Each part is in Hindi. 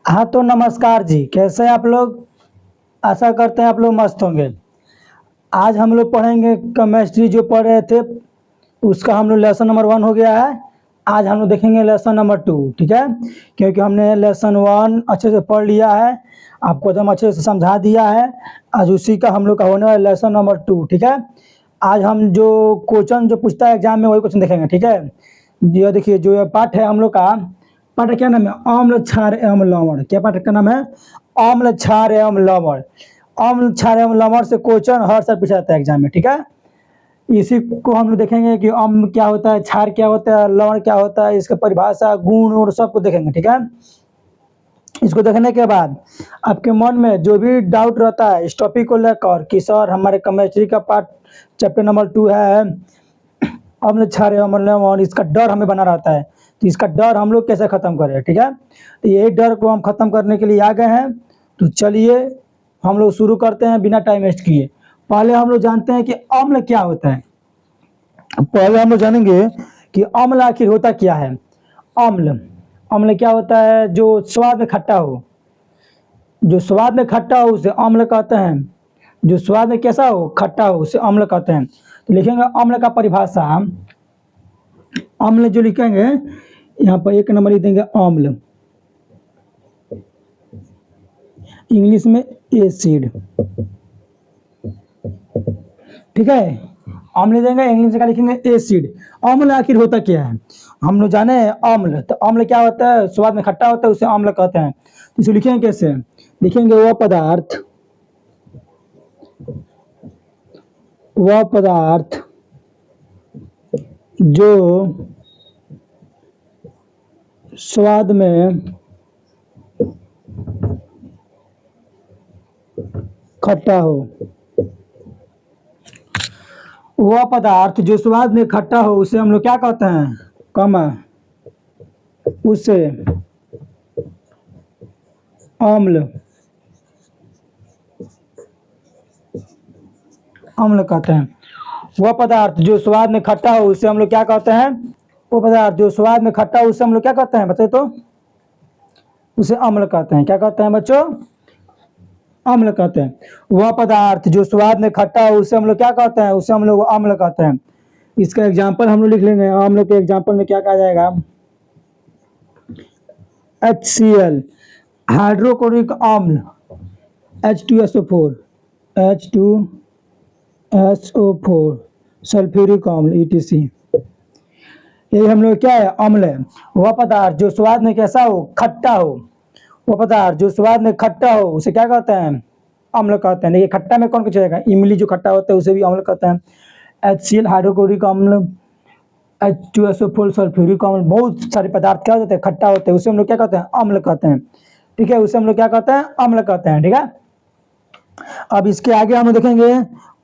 हाँ तो नमस्कार जी, कैसे हैं आप लोग। आशा करते हैं आप लोग मस्त होंगे। आज हम लोग पढ़ेंगे केमिस्ट्री जो पढ़ रहे थे उसका हम लोग लेसन नंबर 1 हो गया है। आज हम लोग देखेंगे लेसन नंबर 2, ठीक है। क्योंकि हमने लेसन 1 अच्छे से पढ़ लिया है, आपको एकदम अच्छे से समझा दिया है। आज उसी का हम लोग का होने वाला लेसन नंबर 2, ठीक है। आज हम जो क्वेश्चन जो पूछता है एग्जाम में वही क्वेश्चन देखेंगे, ठीक है। ये देखिए जो ये पाठ है हम लोग का, पाठ क्या नाम है, अम्ल क्षार एवं लवण। क्या पाठ का नाम है, अम्ल क्षार एवं लवण। अम्ल क्षार एवं लवण से क्वेश्चन हर साल पूछा जाता है एग्जाम में, ठीक है। इसी को हम लोग देखेंगे कि अम्ल क्या होता है, क्षार क्या होता है, लवण क्या होता है, इसका परिभाषा, गुण और सबको देखेंगे, ठीक है। इसको देखने के बाद आपके मन में जो भी डाउट रहता है इस टॉपिक को लेकर कि सर हमारे केमिस्ट्री का पार्ट चैप्टर नंबर 2 है अम्ल क्षार एवं लवण, इसका डर हमें बना रहता है। तो इसका डर हम लोग कैसे खत्म करें, ठीक है। तो यही डर को हम खत्म करने के लिए आ गए हैं। तो चलिए हम लोग शुरू करते हैं बिना टाइम वेस्ट किए। पहले हम लोग जानते हैं कि अम्ल क्या होता है। पहले हम लोग जानेंगे कि अम्ल आखिर होता क्या है। अम्ल अम्ल क्या होता है, जो स्वाद में खट्टा हो, जो स्वाद में खट्टा हो उसे अम्ल कहते हैं। जो स्वाद में कैसा हो, खट्टा हो, उसे अम्ल कहते हैं। तो लिखेंगे अम्ल का परिभाषा। अम्ल जो लिखेंगे यहाँ पर एक नंबर लिख देंगे अम्ल, इंग्लिश में एसिड, ठीक है। अम्ल देंगे इंग्लिश में क्या लिखेंगे, एसिड। अम्ल आखिर होता क्या है, हम लोग जाने अम्ल। तो अम्ल क्या होता है, स्वाद में खट्टा होता है, उसे अम्ल कहते हैं। तो इसे लिखेंगे कैसे, लिखेंगे वह पदार्थ जो स्वाद में खट्टा हो, वह पदार्थ जो स्वाद में खट्टा हो उसे हम लोग क्या कहते हैं, कमा उसे अम्ल अम्ल कहते हैं। वह पदार्थ जो स्वाद में खट्टा हो उसे हम लोग क्या कहते हैं, वो पदार्थ जो स्वाद में खट्टा हो उसे हम लोग क्या कहते हैं, बताइए तो, उसे अम्ल कहते हैं। क्या कहते हैं बच्चों, अम्ल कहते हैं। वह पदार्थ जो स्वाद में खट्टा हो उसे हम लोग क्या कहते हैं, उसे हम लोग अम्ल कहते हैं। इसका एग्जाम्पल हम लोग लिख लेंगे। अम्ल के एग्जाम्पल में क्या कहा जाएगा, HCl हाइड्रोक्लोरिक अम्ल, H2SO4, H2SO4 सल्फ्यूरिक अम्ल ETC। ये हम लोग क्या है, अम्ल है। वह पदार्थ जो स्वाद में कैसा हो, खट्टा हो, वह पदार्थ जो स्वाद में खट्टा हो उसे क्या कहते हैं, अम्ल कहते हैं। देखिए खट्टा में कौन कुछ जाएगा, इमली जो खट्टा होता है उसे भी अम्ल कहते हैं। HCl हाइड्रोक्लोरिक अम्ल, H2SO4 सल्फ्यूरिक अम्ल, बहुत सारे पदार्थ क्या होते हैं, खट्टा होते हैं, उसे हम लोग क्या कहते हैं, अम्ल कहते हैं, ठीक है। उसे हम लोग क्या कहते हैं, अम्ल कहते हैं, ठीक है। अब इसके आगे हम देखेंगे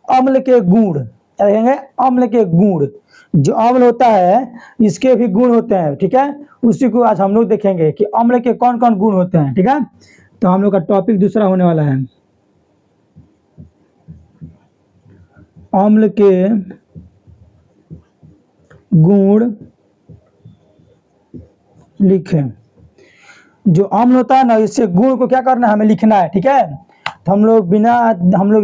अम्ल के गुण। क्या देखेंगे, अम्ल के गुण। जो अम्ल होता है इसके भी गुण होते हैं, ठीक है। उसी को आज हम लोग देखेंगे कि अम्ल के कौन कौन गुण होते हैं, ठीक है। तो हम लोग का टॉपिक दूसरा होने वाला है, अम्ल के गुण लिखें। जो अम्ल होता है ना, इससे गुण को क्या करना है, हमें लिखना है, ठीक है। तो हम लोग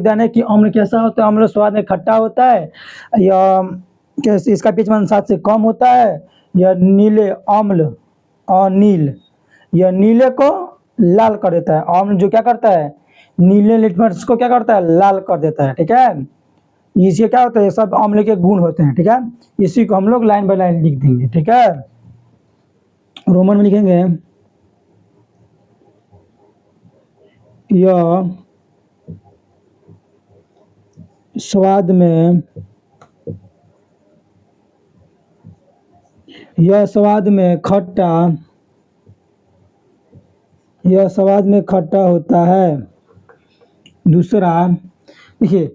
जाने कि अम्ल कैसा होता है। अम्ल स्वाद में खट्टा होता है, या कैसे इसका pH मान 7 से कम होता है, या नीले अम्ल और नील, या नीले को लाल कर देता है। अम्ल जो क्या करता है, नीले लिटमस को क्या करता है, लाल कर देता है, ठीक है। इसे क्या होता है, सब अम्ल के गुण होते हैं, ठीक है। इसी को हम लोग लाइन बाय लाइन लिख देंगे, ठीक है। रोमन में लिखेंगे यह स्वाद में खट्टा, यह स्वाद में खट्टा होता है। दूसरा देखिए,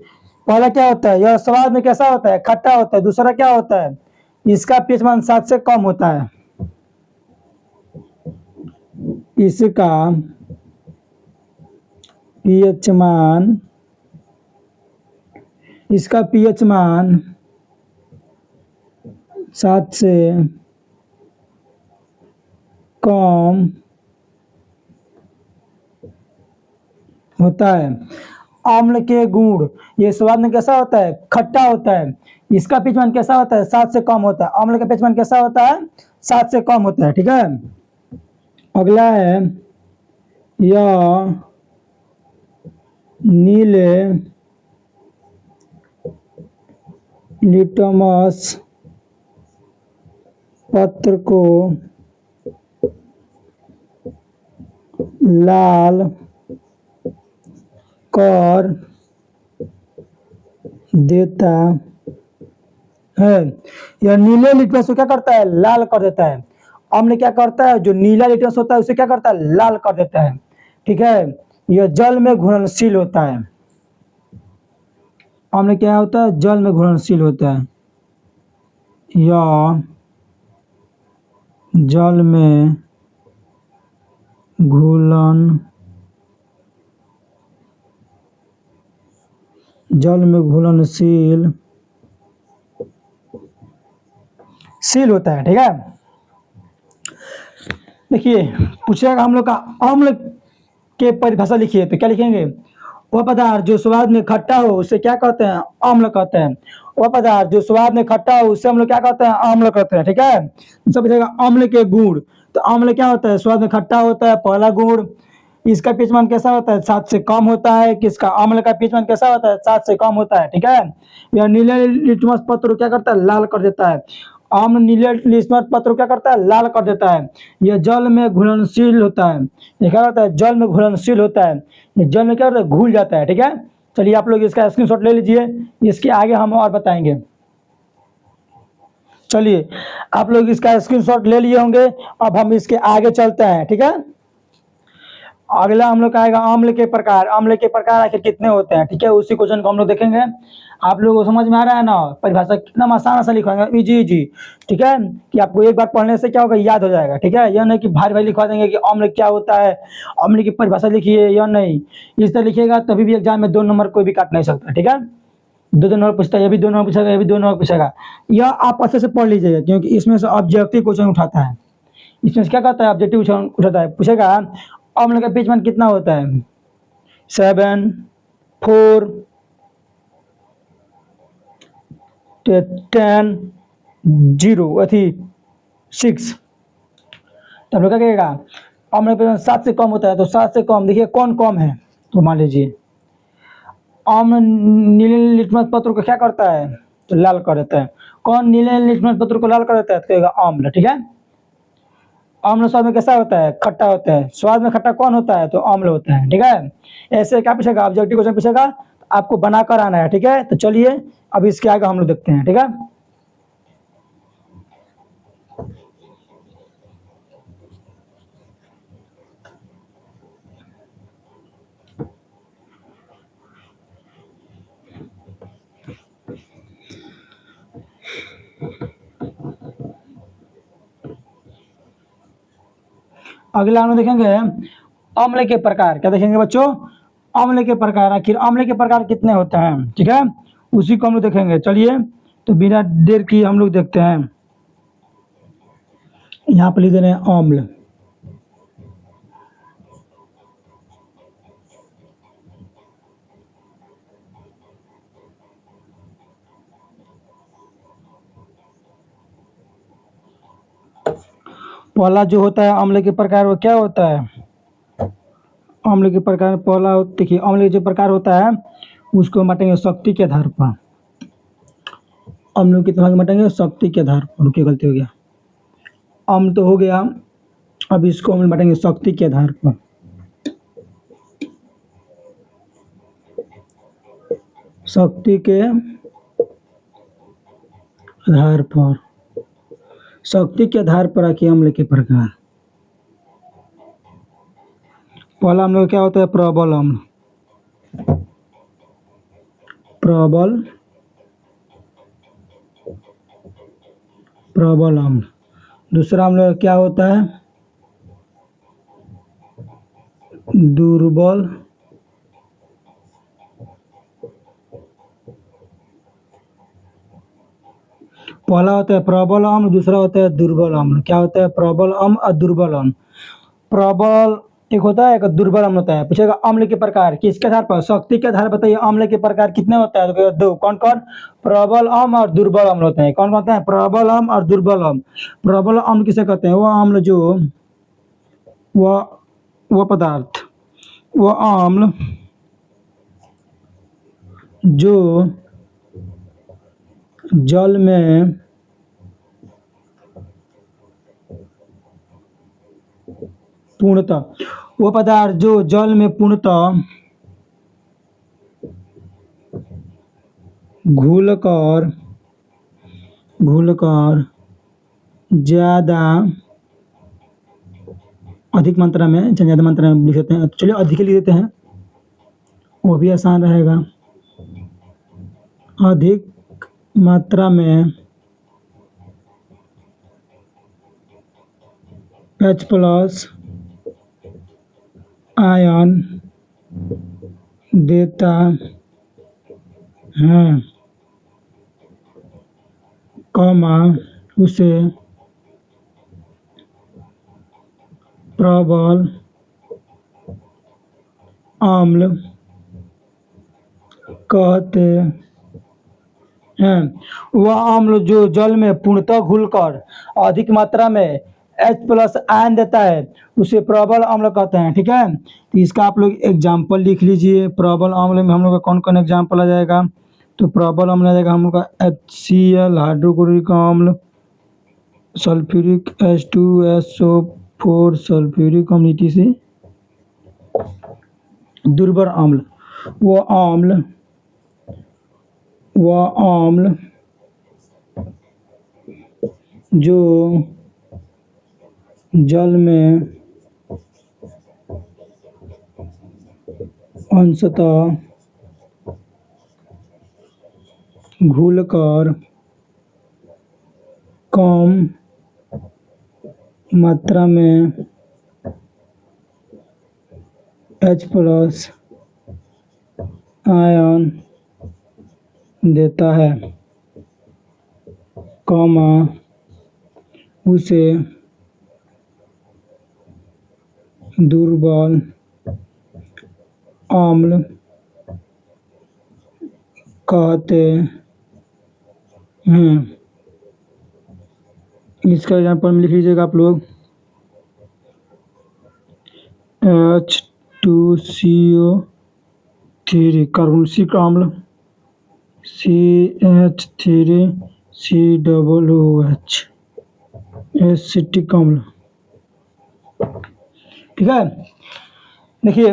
पहला क्या होता है, यह स्वाद में कैसा होता है, खट्टा होता है। दूसरा क्या होता है, इसका pH मान 7 से कम होता है। इसका pH मान, इसका pH मान 7 से कम होता है। अम्ल के गुण, ये स्वाद में कैसा होता है, खट्टा होता है। इसका pH मान कैसा होता है, 7 से कम होता है। अम्ल का pH मान कैसा होता है, 7 से कम होता है। ठीक है, अगला है यह नीले लिटमस पत्र को लाल कर देता है। यह नीले लिटमस को क्या करता है, लाल कर देता है। अम्ल क्या करता है, जो नीला लिटमस होता है उसे क्या करता है, लाल कर देता है। ठीक है, यह जल में घुलनशील होता है। अम्ल क्या होता है, जल में घुलनशील होता है। यह जल में घुलनशील होता है। ठीक है, देखिए पूछेगा हम लोग का अम्ल के परिभाषा लिखिए, तो क्या लिखेंगे, वह पदार्थ जो स्वाद में खट्टा हो उसे क्या कहते हैं, अम्ल कहते हैं। वह पदार्थ जो स्वाद में खट्टा हो उसे हम लोग क्या कहते हैं, अम्ल कहते हैं। ठीक है, सब पूछेगा अम्ल के गुण, तो अम्ल क्या होता है, स्वाद में खट्टा होता है, पहला गुण। इसका pH मान कैसा होता है, 7 से कम होता है। किसका, अम्ल का pH मान कैसा होता है, 7 से कम होता है। ठीक है, यह नीले लिटमस पत्र को क्या करता है, लाल कर देता है। अम्ल नीले लिटमस पत्र को क्या करता है, लाल कर देता है। यह जल में घुलनशील होता है। ये क्या होता है, जल में घुलनशील होता है। ये जल में क्या होता है, घुल जाता है। ठीक है, चलिए आप लोग इसका स्क्रीनशॉट ले लीजिए, इसके आगे हम और बताएंगे। चलिए आप लोग इसका स्क्रीनशॉट ले लिए होंगे, अब हम इसके आगे चलते हैं। ठीक है, अगला हम लोग का आएगा अम्ल के प्रकार। अम्ल के प्रकार आखिर कितने होते हैं, ठीक है, उसी क्वेश्चन को हम लोग देखेंगे। आप लोगों को समझ में आ रहा है ना, परिभाषा कितना आसान आसान लिखवाएंगे, इजी इजी। ठीक है, कि आपको एक बार पढ़ने से क्या होगा, याद हो जाएगा। ठीक है, यह नहीं कि भारी भारी लिखवा देंगे कि अम्ल क्या होता है, अम्ल की परिभाषा लिखिए, या नहीं। इस तरह लिखिएगा तभी भी एग्जाम में 2 नंबर कोई भी काट नहीं सकता। ठीक है, 2 नंबर पूछता है, ये भी 2 नंबर पूछेगा, ये भी 2 नंबर पूछेगा। यह आप अच्छे से पढ़ लीजिएगा, क्योंकि इसमें से ऑब्जेक्टिव क्वेश्चन उठाता है। इसमें से क्या कहता है, ऑब्जेक्टिव उठाता है। पूछेगा अम्ल का pH मान कितना होता है, 7, 4, 10, 0 अथी 6। तब लोग क्या कहेगा, अम्ल का pH 7 से कम होता है, तो 7 से कम देखिए कौन कम है, तो मान लीजिए अम्ल नीले लिटमस पत्र को क्या करता है, तो लाल कर देता है। कौन नीले लिटमस पत्र को लाल कर देता है, तो कहेगा अम्ल। ठीक है, अम्ल स्वाद में कैसा होता है, खट्टा होता है। स्वाद में खट्टा कौन होता है, तो अम्ल होता है। ठीक है, ऐसे क्या पूछेगा, ऑब्जेक्टिव क्वेश्चन पूछेगा, आपको बनाकर आना है। ठीक है, तो चलिए अब इसके आगे हम लोग देखते हैं। ठीक है, अगला हम लोग देखेंगे अम्ल के प्रकार। क्या देखेंगे बच्चों, अम्ल के प्रकार। आखिर अम्ल के प्रकार कितने होते हैं, ठीक है, उसी को हम लोग देखेंगे। चलिए तो बिना देर की हम लोग देखते हैं। यहाँ पर लिख दे रहे हैं अम्ल। पहला जो होता है अम्ल के प्रकार, वो क्या होता है, अम्ल के प्रकार पहला देखिए, अम्ल के जो प्रकार होता है उसको हम बांटेंगे शक्ति के आधार पर। अम्ल कितना भाग बांटेंगे, शक्ति के आधार पर। रुकिए, गलती हो गया, अम्ल तो हो गया, अब इसको हम बांटेंगे शक्ति के आधार पर। शक्ति के आधार पर, शक्ति के आधार पर आके अम्ल के प्रकार। पहला हम लोग क्या होता है, प्रबल अम्ल। प्रबल अम्ल। दूसरा हम लोग क्या होता है, दुर्बल पहला होता है प्रबल अम्ल, दूसरा होता है दुर्बल अम्ल। क्या होता है, प्रबल अम्ल और दुर्बल अम्ल। प्रबल एक होता है, एक दुर्बल अम्ल होता है। पूछेगा अम्ल के प्रकार, किसके आधार पर? शक्ति के आधार पर बताइए अम्ल के प्रकार कितने होते हैं? तो कहेगा दो। कौन कौन? प्रबल अम्ल और दुर्बल अम्ल होते हैं। कौन कौन होते हैं? प्रबल अम्ल और दुर्बल अम्ल। प्रबल अम्ल किसे कहते हैं? वो अम्ल जो वह पदार्थ, वह अम्ल जो जल में पूर्णतः, वो पदार्थ जो जल में पूर्णतः घुलकर ज्यादा अधिक मात्रा में, ज्यादा मात्रा में लिख देते हैं। चलिए अधिक लिख देते हैं, वो भी आसान रहेगा। अधिक मात्रा में H+ आयन देता है, कॉमा उसे प्रबल अम्ल कहते हैं। वह अम्ल जो जल में पूर्णतः घुलकर अधिक मात्रा में H+ आयन देता है, उसे प्रबल अम्ल कहते हैं। ठीक है, तो इसका आप लोग एग्जाम्पल लिख लीजिए। प्रबल अम्ल में हम लोग का कौन कौन एग्जाम्पल आ जाएगा? तो प्रबल अम्ल आ जाएगा हम लोग का HCl हाइड्रोक्लोरिक अम्ल, सल्फ्यूरिक H2SO4 सल्फ्यूरिक अम्ल etc। दुर्बल अम्ल, वह अम्ल जो जल में अंशतः घुलकर कम मात्रा में H+ आयन देता है, कॉमा उसे दुर्बल अम्ल कहते हैं। इसका एग्जाम्पल में लिख लीजिएगा आप लोग। H2CO3 कार्बोक्सिलिक अम्ल, CH3COOH एसिटिक अम्ल। ठीक है, देखिए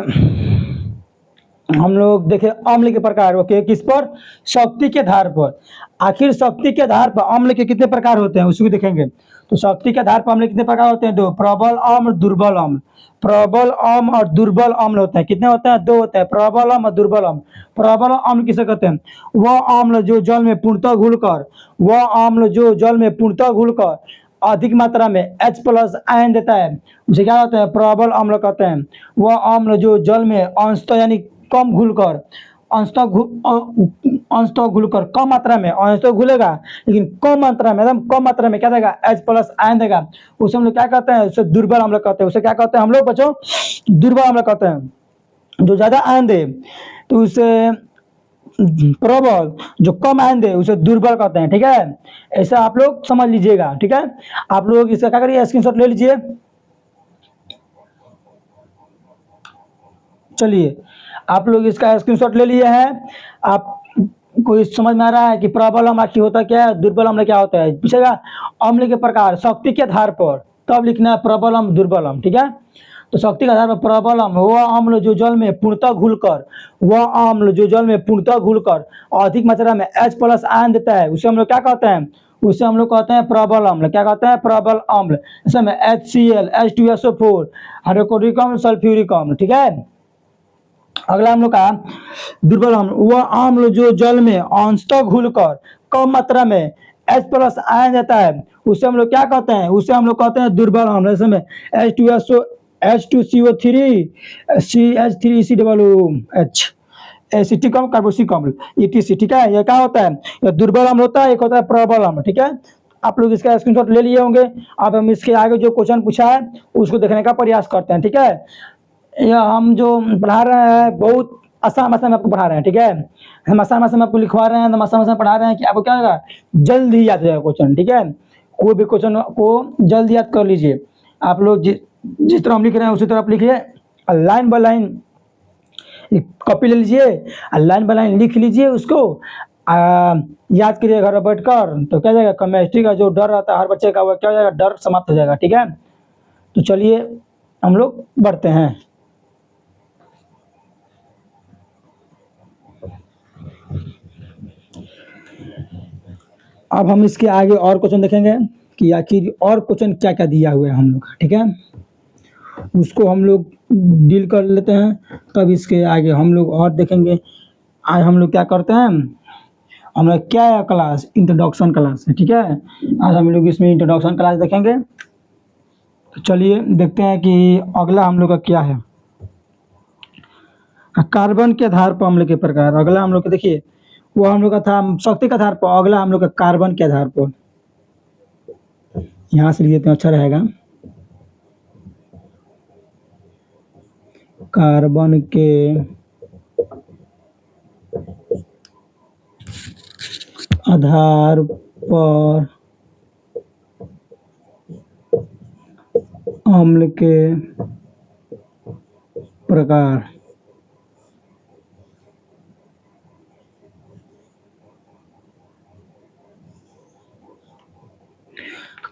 हम लोग देखे अम्ल के प्रकार। ओके, किस पर? शक्ति के आधार पर। आखिर शक्ति के आधार पर अम्ल के कितने प्रकार होते हैं उसको देखेंगे। तो शक्ति के आधार पर अम्ल कितने प्रकार होते हैं? दो, प्रबल अम्ल, दुर्बल अम्ल। प्रबल अम्ल और दुर्बल अम्ल होते हैं। कितने होते हैं? दो होते हैं, प्रबल अम्ल और दुर्बल अम्ल। प्रबल अम्ल किसे कहते हैं? वह अम्ल जो जल में पूर्णतः घुलकर, वह अम्ल जो जल में पूर्णतः घुलकर अधिक मात्रा में H+ आयन देता है, उसे क्या कहते हैं? प्रबल अम्ल कहते हैं। वह अम्ल जो जल में अंशतः यानी कम घुलकर, अंशतः घुलकर कम मात्रा में, अंशतः घुलेगा लेकिन कम मात्रा में, एकदम कम मात्रा में क्या देगा? H+ आयन देगा, उसे हम लोग क्या कहते हैं? उसे दुर्बल अम्ल कहते हैं। उसे क्या कहते हैं हम लोग बच्चों? दुर्बल अम्ल कहते हैं। जो ज्यादा आयन दे तो उसे प्रबल, जो कम आयन दे उसे दुर्बल कहते हैं। ठीक है, ऐसा आप लोग समझ लीजिएगा। ठीक है, आप लोग इसका क्या करिए? स्क्रीनशॉट ले लीजिए। चलिए, आप लोग इसका स्क्रीनशॉट ले लिए हैं। आप कोई समझ में आ रहा है कि प्रबल अम्ल आखिर होता क्या है, दुर्बल अम्ल क्या होता है? पूछेगा अम्ल के प्रकार शक्ति के आधार पर, तब लिखना है प्रबल अम्ल, दुर्बल अम्ल। ठीक है, तो शक्ति के आधार पर प्रबल अम्ल वह अम्ल जो जल में पूर्णतः घुलकर, वह अम्ल जो जल में पूर्णतः घुलकर अधिक मात्रा में H+ आयन देता है, उसे हम लोग क्या कहते हैं? उसे हम लोग कहते हैं प्रबल अम्ल। क्या कहते हैं? प्रबल अम्ल। इसमें HCl H2SO4 हाइड्रोक्लोरिक अम्ल, सल्फ्यूरिक अम्ल। ठीक है, अगला हम लोग का दुर्बल अम्ल, वह अम्ल जो जल में अंशतः घुलकर कम मात्रा में H+ आयन देता है, उसे हम लोग क्या कहते हैं? उसे हम लोग कहते हैं दुर्बल अम्ल। इसमें H2CO3 CH3COOH एसिटिक अम्ल, कार्बोक्सिलिक अम्ल etc। ठीक है, ये क्या होता है? ये दुर्बल अम्ल होता है, एक होता है प्रबल अम्ल। ठीक है, आप लोग इसका स्क्रीनशॉट ले लिए होंगे। अब हम इसके आगे जो क्वेश्चन पूछा है उसको देखने का प्रयास करते हैं। ठीक है, या हम जो पढ़ा रहे हैं बहुत आसान भाषा में आपको पढ़ा रहे हैं, ठीक है। हम आसान भाषा में आपको लिखवा रहे हैं, हम आसान भाषा में पढ़ा रहे हैं कि आपको क्या होगा, जल्द ही याद हो जाएगा क्वेश्चन, ठीक है। कोई भी क्वेश्चन को जल्द याद कर लीजिए। आप लोग जिस तरह हम लिख रहे हैं उसी तरह आप लिखिए, लाइन बाय लाइन कॉपी ले लीजिए और लाइन बाय लाइन लिख लीजिए उसको, याद कीजिए घर में बैठकर, तो क्या जाएगा, केमिस्ट्री का जो डर रहता है हर बच्चे का वो क्या हो जाएगा, डर समाप्त हो जाएगा, ठीक है। तो चलिए हम लोग बढ़ते हैं। अब हम इसके आगे और क्वेश्चन देखेंगे कि आखिर और क्वेश्चन क्या क्या दिया हुआ है हम लोग, ठीक है। उसको हम लोग डील कर लेते हैं, तब इसके आगे हम लोग और देखेंगे। आज हम लोग क्या करते हैं, हम लोग क्या है क्लास, इंट्रोडक्शन क्लास है, ठीक है। आज हम लोग इसमें इंट्रोडक्शन क्लास देखेंगे। तो चलिए देखते हैं कि अगला हम लोग का क्या है। कार्बन के आधार पर अम्ल के प्रकार, अगला हम लोग का देखिए वो हम लोग का था शक्ति के आधार पर, अगला हम लोग का कार्बन के आधार पर। यहाँ से लिए तो अच्छा रहेगा। कार्बन के आधार पर अम्ल के प्रकार।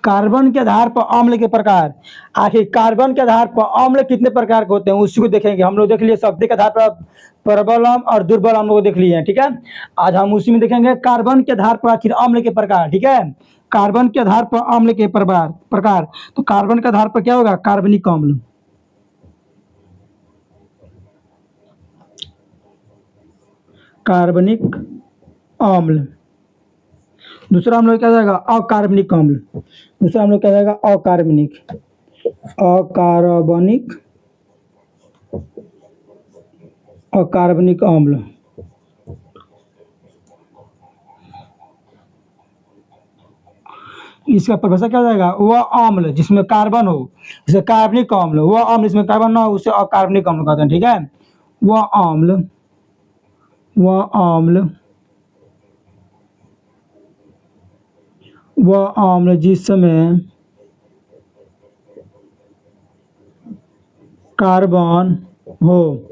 कार्बन के आधार पर अम्ल के प्रकार, आखिर कार्बन के आधार पर अम्ल कितने प्रकार के होते हैं उसी को देखेंगे। हम लोग देख लिए शक्ति के आधार पर प्रबल अम्ल और दुर्बल अम्ल को देख लिए हैं, ठीक है। आज हम उसी में देखेंगे कार्बन के आधार पर आखिर अम्ल के प्रकार, ठीक है। कार्बन के आधार पर अम्ल के प्रकार, तो कार्बन के आधार पर क्या होगा, कार्बनिक अम्ल। कार्बनिक अम्ल। दूसरा हम लोग क्या जाएगा, अकार्बनिक अम्ल। दूसरा हम लोग क्या जाएगा, अकार्बनिक अकार्बनिक अकार्बनिक अम्ल। इसका परिभाषा क्या जाएगा, वह अम्ल जिसमें कार्बन हो, जैसे कार्बनिक अम्ल, वह अम्ल जिसमें कार्बन ना हो उसे अकार्बनिक अम्ल कहते हैं, ठीक है। वह अम्ल वह अम्ल वह अम्ल जिसमें कार्बन हो,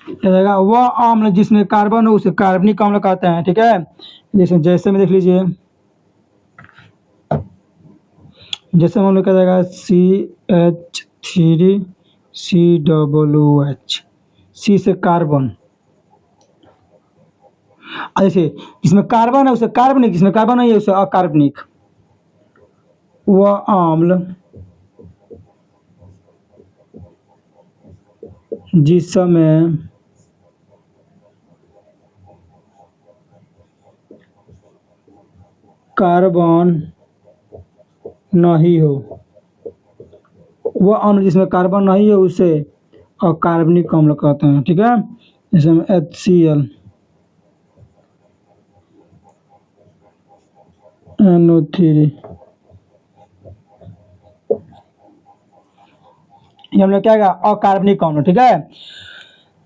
क्या जाएगा, वह अम्ल जिसमें कार्बन हो उसे कार्बनिक अम्ल कहते हैं, ठीक है। जैसे में देख लीजिए, जैसे हम लोग क्या जाएगा, CH3COOH, सी से कार्बन। जैसे जिसमें कार्बन है उसे कार्बनिक, जिसमें कार्बन नहीं है उसे अकार्बनिक। वह अम्ल जिसमें कार्बन नहीं हो, वह अम्ल जिसमें कार्बन नहीं है उसे अकार्बनिक अम्ल कहते हैं, ठीक है। जैसे HCl NO3, ये हम लोग क्या है, अकार्बनिक अम्ल, ठीक है।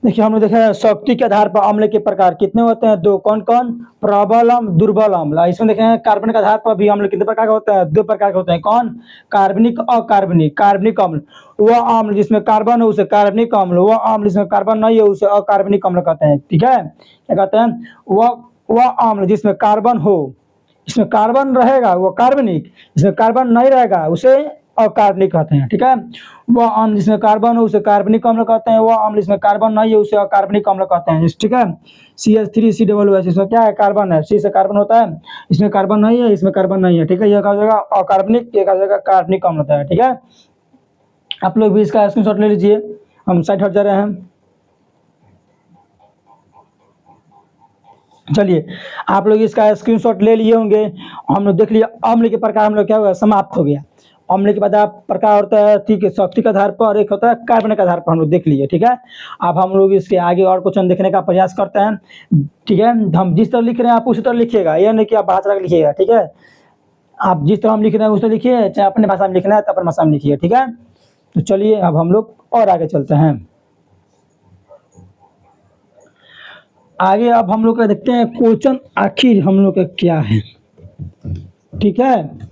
देखिए हम लोग देखे शक्ति के आधार पर अम्ल के प्रकार कितने होते हैं, दो। कौन कौन, प्रबल अम्ल, दुर्बल अम्ल। इसमें देखें कार्बन के आधार पर भी अम्ल कितने प्रकार के होते हैं, दो प्रकार के होते हैं। कौन, कार्बनिक अकार्बनिक। कार्बनिक अम्ल वह अम्ल जिसमें कार्बन है उसे कार्बनिक अम्ल, वह अम्ल जिसमें कार्बन नहीं है उसे अकार्बनिक अम्ल कहते हैं, ठीक है। क्या कहते हैं, वह अम्ल जिसमें कार्बन हो, जिसमें कार्बन रहेगा वो कार्बनिक, जिसमें कार्बन नहीं रहेगा उसे अकार्बनिक कहते हैं, ठीक है। वह अम्ल जिसमें कार्बन हो उसे कार्बनिक अम्ल कहते हैं, वह अम्ल जिसमें कार्बन नहीं है उसे अकार्बनिक अम्ल कहते हैं, ठीक है। CH3COOH, इसमें क्या है, कार्बन है, C से कार्बन होता है, इसमें कार्बन नहीं है, इसमें कार्बन नहीं है, ठीक है। यह कहा जाएगा अकार्बनिक, यह कहा जाएगा कार्बनिक अम्ल होता है, ठीक है। आप लोग भी इसका स्क्रीनशॉट ले लीजिए, हम साइड हट जा रहे हैं। चलिए आप लोग इसका स्क्रीनशॉट ले लिए होंगे। हम लोग देख लिए अम्ल के प्रकार, हम लोग क्या हुआ, समाप्त हो गया। अम्ल के बाद आप प्रकार होता है, ठीक है, शक्ति के आधार पर, और एक होता है कार्बन के आधार पर, हम लोग देख लिए, ठीक है। अब हम लोग इसके आगे और क्वेश्चन देखने का प्रयास करते हैं, ठीक है। हम जिस तरह लिख रहे हैं आप उसी तरह लिखिएगा, यह नहीं कि आप बाहर चला के लिखिएगा, ठीक है। आप जिस तरह हम लिख रहे हैं उस तरह लिखिए, चाहे अपने भाषा में लिखना है तो अपनी भाषा में लिखिए, ठीक है। तो चलिए अब हम लोग और आगे चलते हैं। आगे अब हम लोग का देखते हैं क्वेश्चन आखिर हम लोग का क्या है। ठीक है,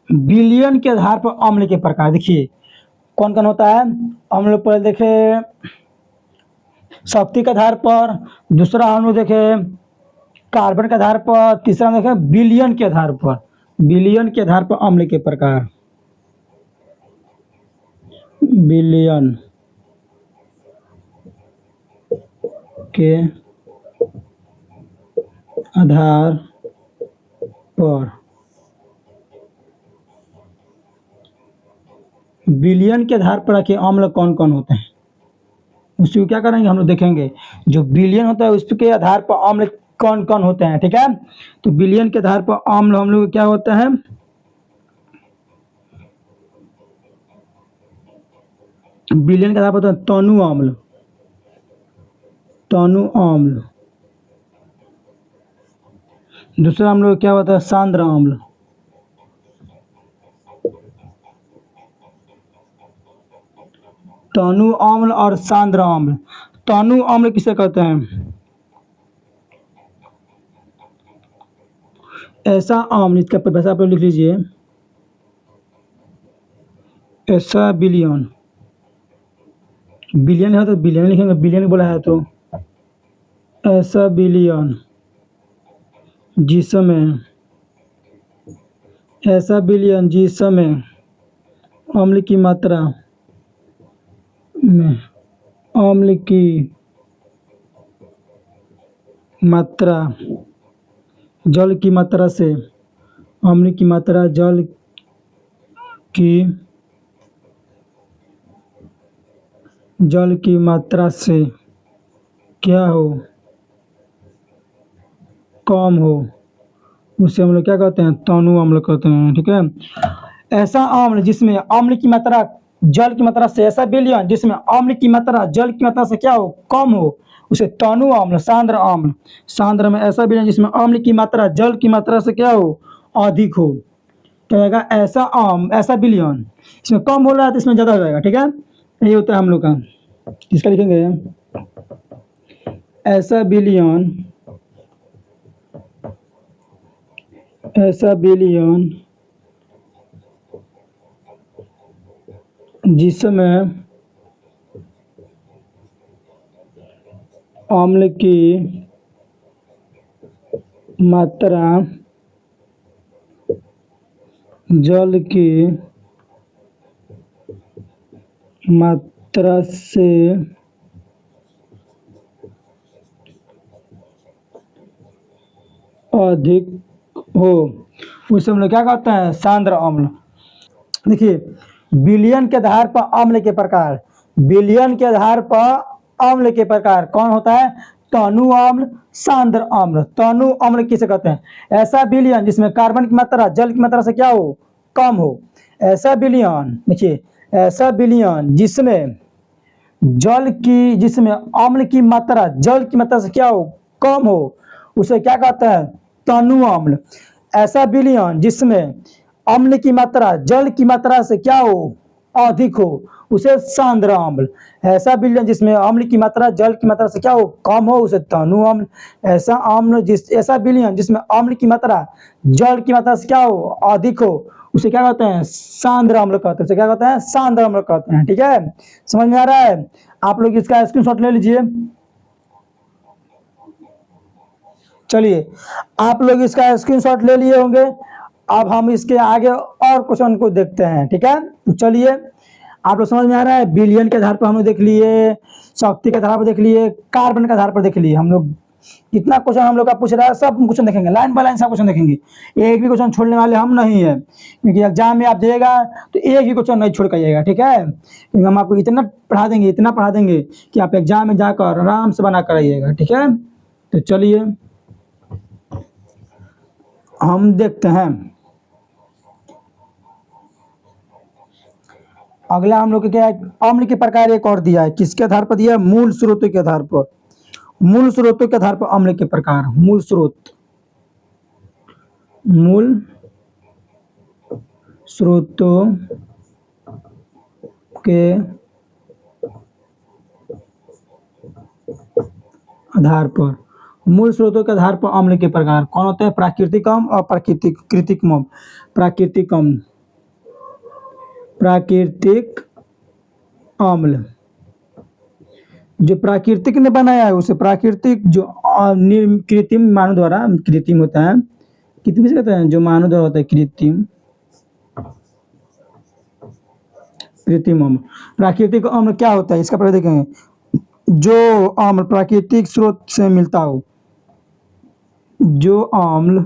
बिलियन के आधार पर अम्ल के प्रकार देखिए कौन कौन होता है। हम लोग पहले देखे शक्ति के आधार पर, दूसरा हम लोग देखे कार्बन के आधार पर, तीसरा हम देखे बिलियन के आधार पर। बिलियन के आधार पर अम्ल के प्रकार, बिलियन के आधार पर, बिलियन के आधार पर रखे अम्ल कौन कौन होते हैं उसको क्या करेंगे हम लोग देखेंगे। जो बिलियन होता है उसके आधार पर अम्ल कौन कौन होते हैं। ठीक है, तो बिलियन के आधार पर अम्ल हम लोग क्या होता है, बिलियन के आधार पर होता है तनु अम्ल, तनु अम्ल। दूसरा हम लोग क्या होता है सांद्र अम्ल, तनु अम्ल और सांद्र अम्ल। तनु अम्ल किसे कहते हैं, ऐसा अम्ल, इसका परिभाषा आप लोग लिख लीजिए, ऐसा बिलियन, बिलियन है तो बिलियन लिखेंगे, बिलियन बोला है तो ऐसा बिलियन जिसमें, ऐसा बिलियन जिसमें अम्ल की मात्रा में, अम्ल की मात्रा जल की मात्रा से, अम्ल की मात्रा जल की मात्रा से क्या हो, कम हो, उसे हम लोग क्या कहते हैं तनु अम्ल कहते हैं। ठीक है, ऐसा अम्ल जिसमें अम्ल की मात्रा जल की मात्रा से, ऐसा विलयन जिसमें अम्ल की मात्रा जल की मात्रा से क्या हो कम हो, उसे तनु अम्ल, सांद्र अम्ल। सांद्र में ऐसा विलयन जिसमें अम्ल की मात्रा जल की मात्रा से क्या हो अधिक हो, क्या होगा ऐसा अम्ल, ऐसा विलयन। इसमें कम हो रहा है तो इसमें ज़्यादा हो जाएगा। ठीक है, ये होता है हम लोग का। इसका लिखेंगे ऐसा विलयन, ऐसा विलयन जिसमें अम्ल की मात्रा जल की मात्रा से अधिक हो, उसे हम लोग क्या कहते हैं सांद्र अम्ल। देखिए विलयन के आधार पर अम्ल के प्रकार, विलयन के आधार पर अम्ल के प्रकार कौन होता है तनु अम्ल, सांद्र अम्ल। तनु अम्ल किसे कहते हैं, ऐसा विलयन जिसमें कार्बन की मात्रा जल की मात्रा से क्या हो कम हो। ऐसा विलयन देखिए, ऐसा विलयन जिसमें जल की, जिसमें अम्ल की मात्रा जल की मात्रा से क्या हो कम हो, उसे क्या कहते हैं तनु अम्ल। ऐसा विलयन जिसमें अम्ल की मात्रा जल की मात्रा से क्या हो अधिक हो, उसे सांद्र अम्ल। ऐसा विलयन जिसमें अम्ल की मात्रा जल की मात्रा से क्या हो कम हो, उसे तनु अम्ल। ऐसा अम्ल ऐसा विलयन जिसमें अम्ल की मात्रा जल की मात्रा से क्या हो अधिक हो, उसे क्या कहते हैं सांद्र अम्ल कहते हैं, उसे क्या कहते हैं सांद्र अम्ल कहते हैं। ठीक है, समझ में आ रहा है। आप लोग इसका स्क्रीनशॉट ले लीजिए। चलिए आप लोग इसका स्क्रीनशॉट ले लिए होंगे। अब हम इसके आगे और क्वेश्चन को देखते हैं। ठीक है, तो चलिए आप लोग समझ में आ रहा है। बिलियन के आधार पर हम लोग देख लिए, शक्ति के आधार पर देख लिए, कार्बन के आधार पर देख लिए। हम लोग कितना क्वेश्चन हम लोग का पूछ रहा है सब क्वेश्चन देखेंगे, लाइन बाय लाइन सब क्वेश्चन देखेंगे। एक भी क्वेश्चन छोड़ने वाले हम नहीं है, क्योंकि एग्जाम में आप जाइएगा तो एक भी क्वेश्चन नहीं छोड़ कर जाइएगा। ठीक है, क्योंकि हम आपको इतना पढ़ा देंगे, इतना पढ़ा देंगे कि आप एग्जाम में जाकर आराम से बना कर आइएगा। ठीक है, तो चलिए हम देखते हैं अगला हम लोग को क्या है, अम्ल के प्रकार एक और दिया है, किसके आधार पर दिया है, मूल स्रोतों के आधार पर। मूल स्रोतों के आधार पर अम्ल के प्रकार, मूल स्रोत, मूल स्रोतों के आधार पर, मूल स्रोतों के आधार पर अम्ल के प्रकार कौन होते हैं, प्राकृतिक अम्ल और प्राकृतिक कृत्रिम अम्ल। प्राकृतिक अम्ल, प्राकृतिक अम्ल जो प्राकृतिक ने बनाया है उसे प्राकृतिक, जो कृत्रिम मानव द्वारा, कृत्रिम होता है, कृत्रिम से कहते हैं जो मानव द्वारा होता है, कृत्रिम, कृत्रिम अम्ल। प्राकृतिक अम्ल क्या होता है इसका प्रकार देखेंगे, जो अम्ल प्राकृतिक स्रोत से मिलता हो, जो अम्ल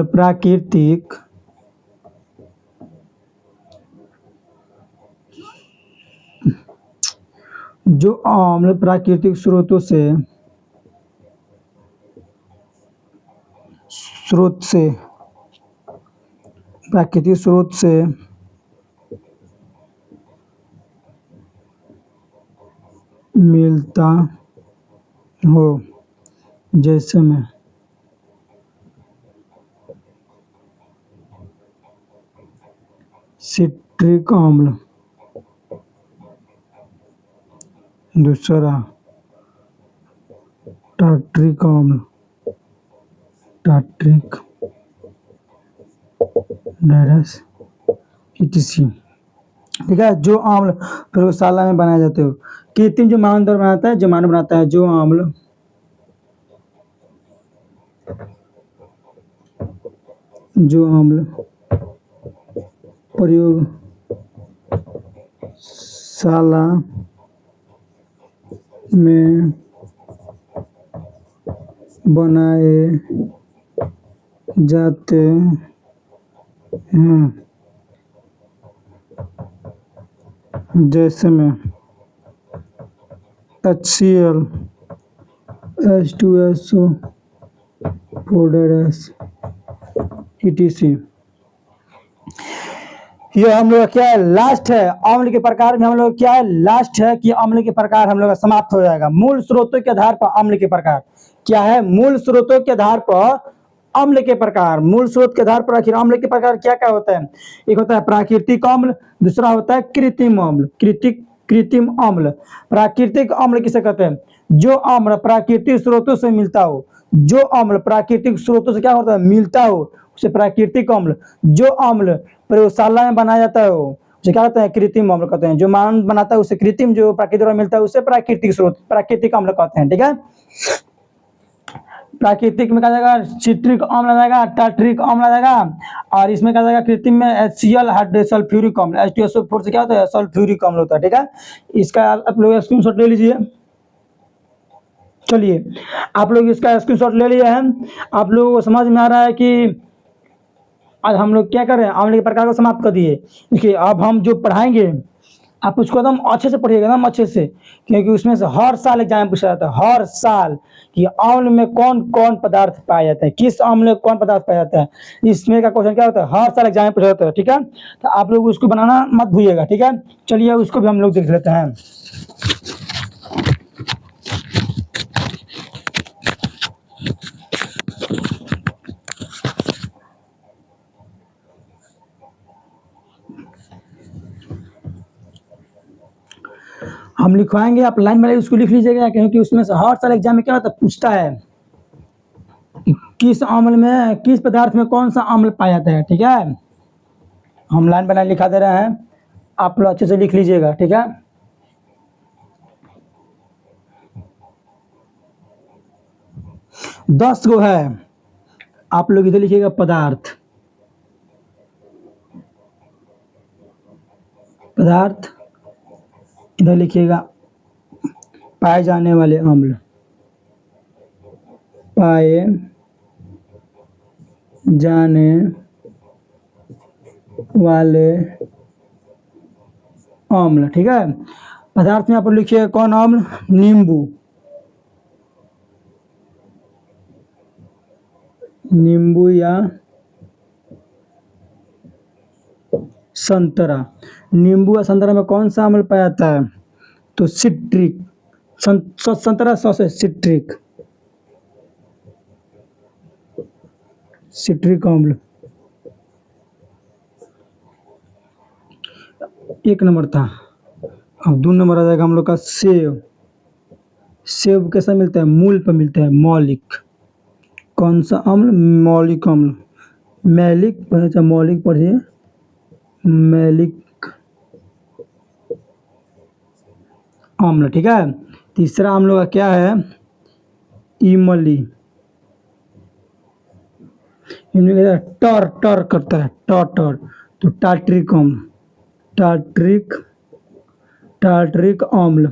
प्राकृतिक जो अम्ल प्राकृतिक स्रोतों से, प्राकृतिक स्रोत से मिलता हो, जैसे में सिट्रिक अम्ल, दूसरा टार्ट्रिक अम्ल, टार्ट्रिक डायरस ईटीसी। ठीक है, जो अम्ल प्रयोगशाला में बनाए जाते हो, कृत्रिम जो मानव द्वारा बनाता है, जो मानव बनाता है, जो अम्ल प्रयोगशाला में बनाए जाते हैं, जैसे में HCl, H2SO, 4 ETC। ये हम लोग क्या है, लास्ट है अम्ल के प्रकार में, हम लोग क्या है, लास्ट है कि अम्ल के प्रकार हम लोग का समाप्त हो जाएगा। मूल स्रोतों के आधार पर अम्ल के प्रकार क्या है, मूल स्रोतों के आधार पर अम्ल के प्रकार, मूल स्रोत के आधार पर आखिर अम्ल के प्रकार क्या क्या होता है, एक होता है प्राकृतिक अम्ल, दूसरा होता है कृत्रिम अम्ल, कृत्रिम अम्ल। प्राकृतिक अम्ल किसे कहते हैं, जो अम्ल प्राकृतिक स्रोतों से मिलता हो, जो अम्ल प्राकृतिक स्रोतों से क्या होता है, मिलता हो, उसे प्राकृतिक अम्ल। जो अम्ल प्रयोगशाला में बनाया जाता है उसे क्या कहते हैं, कृत्रिम अम्ल कहते हैं। जो मानव बनाता है उसे कृत्रिम, जो प्राकृतिक द्वारा मिलता है उसे प्राकृतिक स्रोत, प्राकृतिक अम्ल कहते हैं। ठीक है, प्राकृतिक में क्या जाएगा, सिट्रिक अम्ल आ जाएगा, टार्ट्रिक अम्ल आ जाएगा, और इसमें क्या जाएगा, कृत्रिम में HCl सल्फ्यूरिक अम्ल, H2SO4 से क्या होता है, सल्फ्यूरिक अम्ल होता है। ठीक है, इसका आप लोग स्क्रीनशॉट ले लीजिए। चलिए, आप लोग इसका स्क्रीनशॉट ले लिए हैं, आप लोगों को समझ में आ रहा है कि आज हम लोग क्या कर रहे हैं, अम्ल के प्रकार को समाप्त कर दिए। देखिए अब हम जो पढ़ाएंगे आप उसको एकदम अच्छे से पढ़िएगा, एकदम अच्छे से, क्योंकि उसमें से हर साल एग्जाम में पूछा जाता है, हर साल, कि अम्ल में कौन कौन पदार्थ पाए जाते हैं, किस अम्ल में कौन पदार्थ पाया जाता है, इसमें का क्वेश्चन क्या होता है, हर साल एग्जाम में पूछा जाता है। ठीक है, तो आप लोग उसको बनाना मत भूलिएगा। ठीक है, चलिए उसको भी हम लोग देख लेते हैं। हम लिखवाएंगे, आप लाइन बाय उसको लिख लीजिएगा, क्योंकि उसमें से हर साल एग्जाम में क्या होता है, पूछता है किस अम्ल में, किस पदार्थ में कौन सा अम्ल पाया जाता है। ठीक है, हम लाइन बाय लिखा दे रहे हैं, आप लोग अच्छे से लिख लीजिएगा। ठीक है, दस गो है, आप लोग इधर लिखिएगा पदार्थ, पदार्थ इधर लिखिएगा पाए जाने वाले अम्ल, पाए जाने वाले अम्ल। ठीक है, पदार्थ में आप लिखिएगा कौन अम्ल, नींबू, नींबू या संतरा। नींबू या संतरा में कौन सा अम्ल पाया जाता है? तो सिट्रिक। संतरा सॉस है सिट्रिक, सिट्रिक अम्ल। एक नंबर था। अब 2 नंबर आ जाएगा हम लोग का सेब। सेब कैसा मिलता है? मूल पर मिलता है, मौलिक। कौन सा अम्ल? मौलिक अम्ल। मैलिक पढ़े, मौलिक पढ़िए, मैलिक अम्ल। ठीक है। तीसरा हम लोग का क्या है? इमली। इमली कहता है टर टर करता है, टर टर, तो टाट्रिक अम्ल, टाट्रिक, टाट्रिक अम्ल।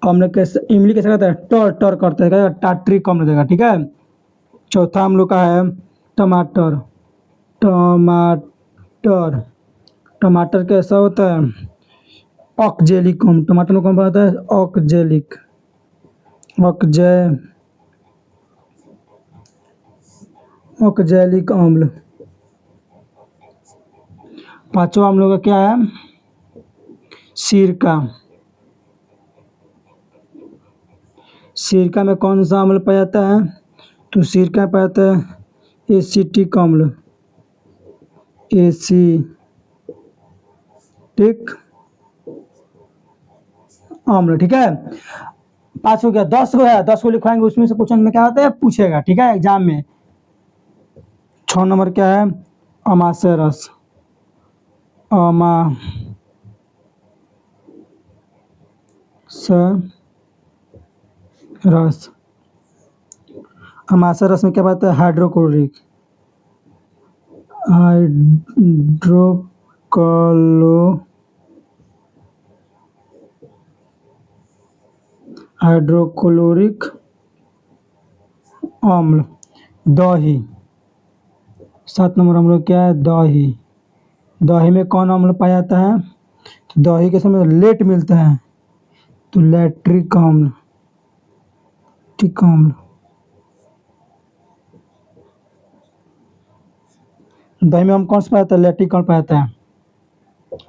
अम्ल कैसे, इमली कैसे कहता है? टर टर करता है, टाट्रिक अम्ल देगा। ठीक है। चौथा हम लोग का है टमाटर। टमाटर, टमाटर कैसा होता है? ऑक्जेलिक अम्ल। टमाटर में कौन सा होता है? ऑक्जेलिक, ऑक्जेलिक अम्ल। पांचवा हम लोग का क्या है? सिरका। सिरका में कौन सा अम्ल पाया जाता है? तो सिरका पाया जाता है एसिटिक अम्ल, एसिटिक अम्ल। ठीक है। 5 हो गया, 10 को है, 10 को लिखवाएंगे, उसमें से क्वेश्चन में क्या होता है पूछेगा। ठीक है, एग्जाम में। 6 नंबर क्या है? अमाशय रस। रस। अमाशय रस में क्या बात है? हाइड्रोक्लोरिक, हाइड्रोक्लोरिक अम्ल। दही। 7 नंबर हम लोग क्या है? दही। दही में कौन अम्ल पाया जाता है? तो दही के समय लेट मिलता है, तो लैक्टिक अम्ल, टिक अम्ल। दही में हम कौन सा पाया जाता है? लैक्टिक अम्ल पाया जाता है।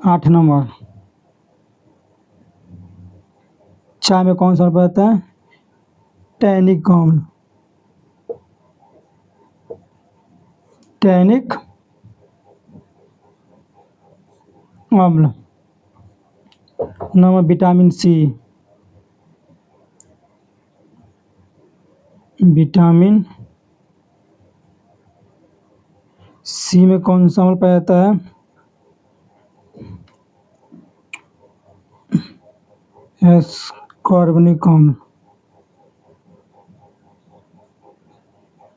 8 नंबर। चाय में कौन सा पाया जाता है? टैनिक अम्ल, टैनिक अम्ल। Number vitamin C. Vitamin C में कौन सा अम्ल पाया जाता है? एस्कॉर्बिक अम्ल,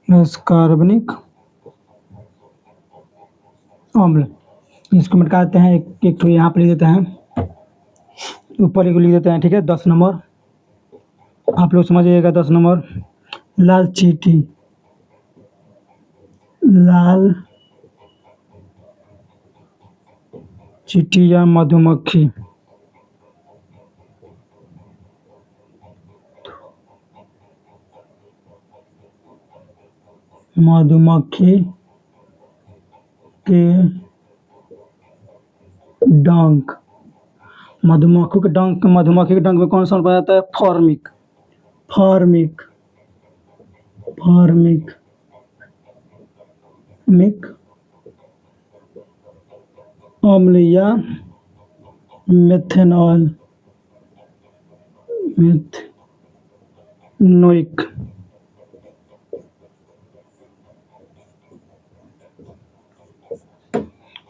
एस्कॉर्बिक अम्ल। इसको मिटाते हैं, एक तो यहाँ पर लिख देते हैं, ऊपर एक लिख देते हैं। ठीक है। 10 नंबर आप लोग समझिएगा। 10 नंबर लाल चींटी, लाल चींटी या मधुमक्खी। मधुमक्खी के डंक। मधुमक्खी के डंक में कौन सा पाया जाता है? फॉर्मिक, फॉर्मिक, फॉर्मिक अम्ल या मेथनॉल, मेथनोइक।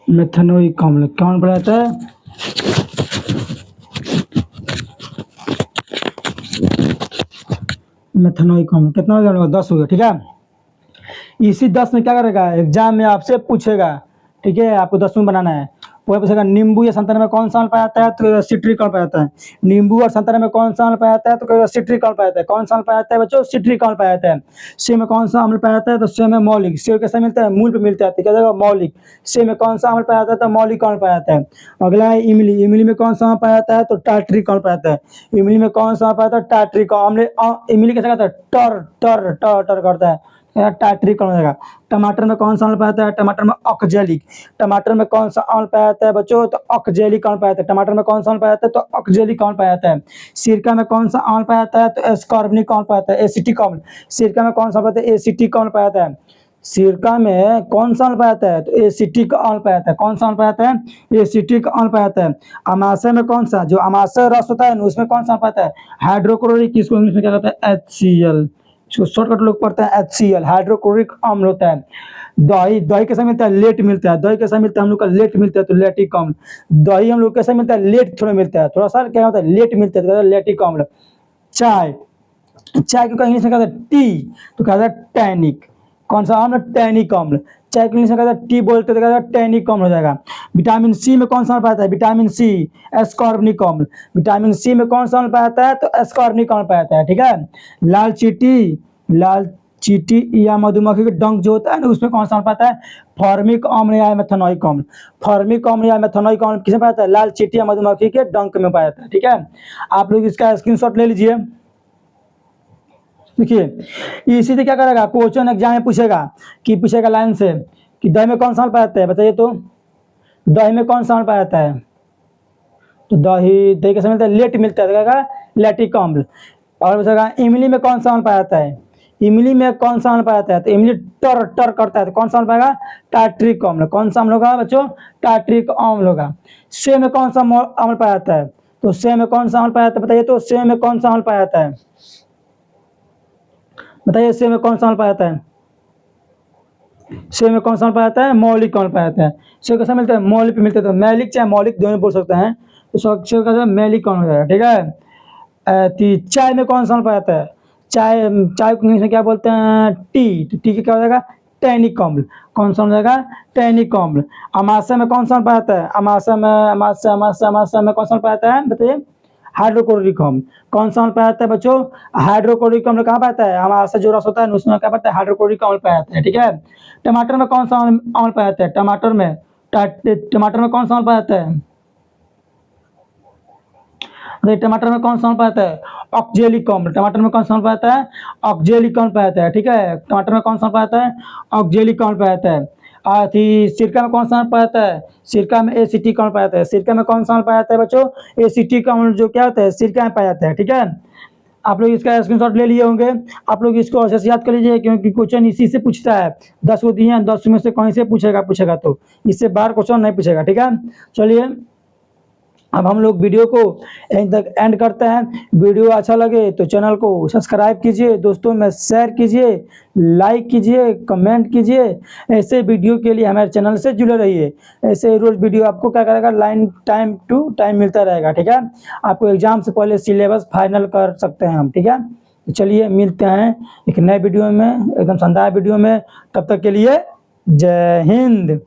मेथनोइक अम्ल कौन पड़ा जाता है? मेथनोइक अम्ल। कितना हो गया? 10 हो गया। ठीक है। इसी 10 में क्या करेगा? एग्जाम में आपसे पूछेगा। ठीक है। आपको 10 में बनाना है। वह पूछेगा नींबू या संतरे में कौन सा अम्ल पाया जाता है? तो सिट्रिक अम्ल पाया जाता है। नींबू और संतरे में कौन सा अम्ल पाया जाता है? तो सिट्रिक अम्ल पाया जाता है। कौन सा अम्ल पाया जाता है बच्चों? सिट्रिक अम्ल पाया जाता है। सेब में कौन सा अम्ल पाया जाता है? तो सेब में मौलिक। सेब कैसे मिलता है? मूल पे मिलता है, क्या जाएगा? मौलिक। सेब में कौन सा अम्ल पाया जाता है? तो मौलिक अम्ल पाया जाता है। अगला है इमली। इमली में कौन सा अम्ल पाया जाता है? तो टाट्रिक अम्ल पाया जाता है। इमली में कौन सा पाया जाता है? टाट्रिक अम्ल। इमली कैसे कहता है? टर टर टर टर करता है, टार्टरिक अम्ल हो जाएगा। टमाटर में कौन सा अम्ल पाया जाता है? टमाटर में ऑक्जेलिक। टमाटर में कौन सा अम्ल पाया जाता है बच्चों? तो ऑक्जेलिक अम्ल पाया जाता है। टमाटर में कौन सा अम्ल पाया जाता है? तो ऑक्जेलिक अम्ल पाया जाता है। सिरका में कौन सा अम्ल पाया जाता है? तो एस्कॉर्बिक अम्ल पाया जाता है, एसिटिक अम्ल। सिरका में कौन सा पाया जाता है? एसिटिक अम्ल पाया जाता है। सिरका में कौन सा अम्ल पाया जाता है? तो एसिटिक अम्ल पाया जाता है। कौन सा अम्ल पाया जाता है? एसिटिक अम्ल पाया जाता है। अमाशय में कौन सा, जो अमाशय रस होता है ना, उसमें कौन सा अम्ल पाया जाता है? हाइड्रोक्लोरिक। इसको इंग्लिश में क्या कहते हैं? HCl। इसको शॉर्टकट लोग पढ़ते हैं HCl, हाइड्रोक्लोरिक अम्ल होता है। दही, दही कैसा मिलता है? लेट मिलता है। दही कैसा मिलता है? हम लोग का लेट मिलता है, तो लैक्टिक अम्ल। दही हम लोग कैसा मिलता है? लेट थोड़ा मिलता है, थोड़ा सा क्या होता है? लेट मिलता है, तो लैक्टिक अम्ल। चाय, चाय को इंग्लिश में कहते हैं टी, तो कहता है टैनिक। कौन सा अम्ल? टैनिक अम्ल। चाय को इंग्लिश में कहता है टी बोलते तो कहता है टैनिक अम्ल हो जाएगा। विटामिन सी में कौन सा अम्ल पाया जाता है? विटामिन सी, एस्कॉर्बिक अम्ल। विटामिन सी में कौन सा अम्ल पाया जाता है? तो एस्कॉर्बिक अम्ल पाया जाता है, ठीक है। लाल चींटी, लाल चींटी या मधुमक्खी के डंक जो होता है ना, उसमें कौन सा अम्ल पाता है? फॉर्मिक अम्ल या मेथनोइक अम्ल। फॉर्मिक अम्ल या मेथनोइक अम्ल किसमें पाया जाता है? लाल चींटी या मधुमक्खी के डंक में पाया जाता है, ठीक है। आप लोग इसका स्क्रीनशॉट ले लीजिए। देखिए इसी से क्या करेगा, क्वेश्चन एग्जाम में पूछेगा कि पूछेगा लाइन से कि दही में कौन सा अम्ल पाया जाता है? बताइए तो दही में कौन सा अम्ल पाया जाता है? तो दही, दही कैसे मिलता है? लेट मिलता है, तो लैक्टिक अम्ल। और पूछेगा इमली में कौन सा अम्ल पाया जाता है? इमली में कौन सा अम्ल पाया जाता है? तो इमली टर टर करता है, तो कौन सा अम्ल पाएगा? टार्टरिक अम्ल। कौन सा अम्ल होगा बच्चों? टार्टरिक अम्ल होगा। सेब में कौन सा अम्ल पाया जाता है? तो सेब में कौन सा अम्ल पाया जाता है? बताइए तो सेब में कौन सा अम्ल पाया जाता है? बताइए सेब में कौन सा अम्ल पाया जाता है? सेब में कौन सा अम्ल पाया जाता है? मौलिक अम्ल पाया जाता है। सेब कैसा मिलता है? मौलिक पे मिलता है, तो मैलिक चाहे मौलिक दोनों बोल सकते हैं। तो सेब का मैलिक अम्ल हो जाएगा, ठीक है। चाय में कौन सा अम्ल पाया जाता है? चाय, चाय को इंग्लिश में क्या बोलते हैं? टी। तो टी का क्या हो जाएगा? टैनिक अम्ल। कौन सा हो जाएगा? टैनिक अम्ल। अमाशय में कौन सा अम्ल पाया जाता है? अमाशय में कौन सा अम्ल पाया जाता है? बताइए। हाइड्रोक्लोरिक अम्ल। कौन सा अम्ल पाया जाता है बच्चों? हाइड्रोक्लोरिक अम्ल कहाँ पाया जाता है? अमाशय जो रस होता है उसमें क्या पाता है? हाइड्रोक्लोरिक अम्ल पाया जाता है, ठीक है। टमाटर में कौन सा अम्ल पाया जाता है? टमाटर में कौन सा अम्ल पाया जाता है? टमाटर में कौन सा अम्ल पाया जाता है? ऑक्जेलिक अम्ल। टमाटर में कौन सा अम्ल पाया जाता है? ऑक्जेलिक अम्ल पाया जाता है, ठीक है। टमाटर में कौन सा अम्ल पाया जाता है? ऑक्जेलिक अम्ल पाया जाता है। सिरका में कौन सा अम्ल पाया जाता है? सिरका में एसिटिक अम्ल पाया जाता है। सिरका में कौन सा अम्ल पाया जाता है बच्चों? एसिटिक अम्ल जो क्या होता है? सिरका में पाया जाता है, ठीक है। आप लोग इसका स्क्रीनशॉट ले लिए होंगे। आप लोग इसको अच्छे से याद कर लीजिए, क्योंकि क्वेश्चन इसी से पूछता है। 10 को दिए हैं, 10 में से कहीं से पूछेगा तो इससे बाहर क्वेश्चन नहीं पूछेगा, ठीक है। चलिए अब हम लोग वीडियो को यहीं तक एंड करते हैं। वीडियो अच्छा लगे तो चैनल को सब्सक्राइब कीजिए, दोस्तों में शेयर कीजिए, लाइक कीजिए, कमेंट कीजिए। ऐसे वीडियो के लिए हमारे चैनल से जुड़े रहिए। ऐसे रोज़ वीडियो आपको क्या करेगा? लाइन टाइम टू टाइम मिलता रहेगा, ठीक है। आपको एग्जाम से पहले सिलेबस फाइनल कर सकते हैं हम, ठीक है। तो चलिए मिलते हैं एक नए वीडियो में, एकदम शानदार वीडियो में। तब तक के लिए जय हिंद।